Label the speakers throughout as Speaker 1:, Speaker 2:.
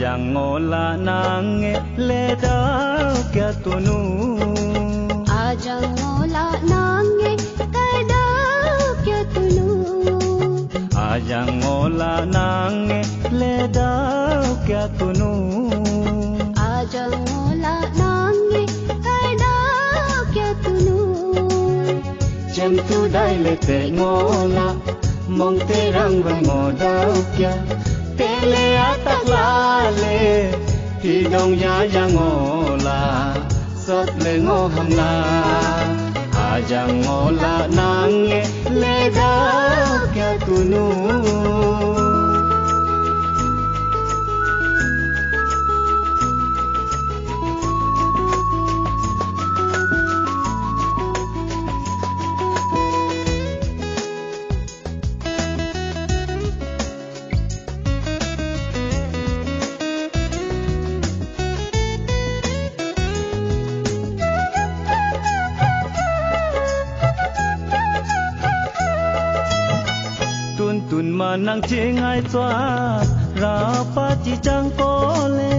Speaker 1: Ajang ngola nange le dau kya tunu.
Speaker 2: Ajang ngola nange kai dau kya tunu.
Speaker 1: Ajang ngola nange le dau kya tunu.
Speaker 2: Ajang ngola nange kai dau kya tunu.
Speaker 1: Chem tu dai le te ngola mong te rang vai ngo dau kya. Te le atak la le thì đông ya ya ngola sat le ngo ham la. Ajang ngola nange le dau kya tunu. Tun manang ching ai choa ra pa chi chang ko le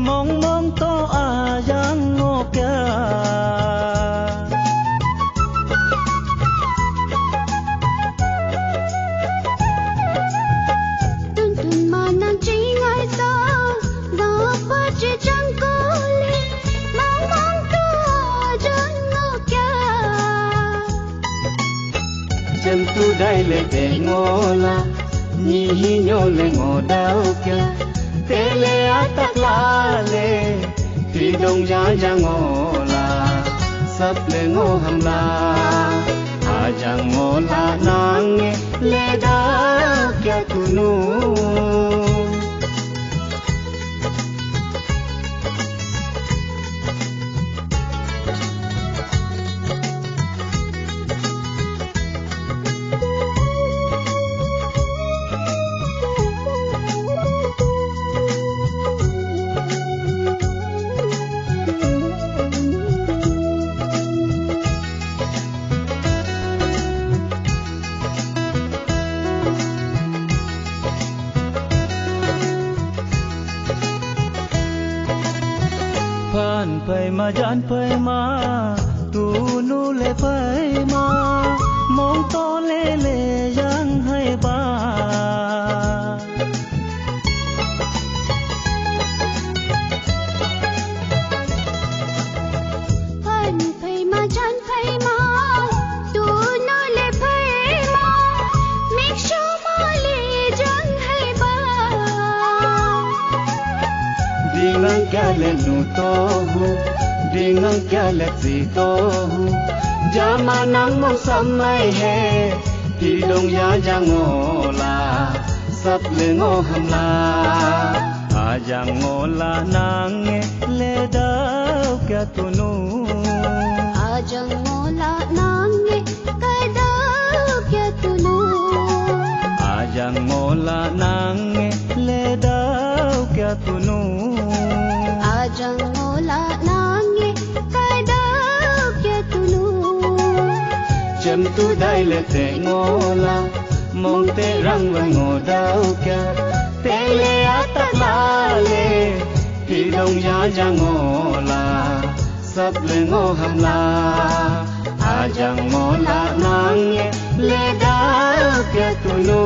Speaker 1: mong mong to a yang ngo kya.
Speaker 2: Tun manang ching ai to ra pa chi chang ko le mong mong to yang ngo kya.
Speaker 1: Chem tu dai le te ngola ni hi nyo le ngo dau kya. Te le atak la le thì đông ya ya ngola sat le ngo ham la. Ajang ngola nange le dau kya tunu. Phan phai ma jan phai ma tu nu le phai ma mong to le le yang hai ba.
Speaker 2: Phan phai ma jan phai ma tu nu le phai ma make sure ma le jang hai ba.
Speaker 1: Dingang kya le nu to hu dingang kya le si to hu. Jama nang mong samai he thì đông ya ya ngola sat le ngo ham la. Ajang ngola nange le dau kya tunu.
Speaker 2: Ajang ngola nange kai dau kya tunu.
Speaker 1: Ajang ngola nange le dau kya tunu.
Speaker 2: Ajang ngola nange kai dau kya tunu.
Speaker 1: Chem tu dai le te ngola mong te rang vai ngo dau kya. Te le atak la le thì đông ya ya ngola sat le ngo ham la. Ajang ngola nange le dau kya tunu.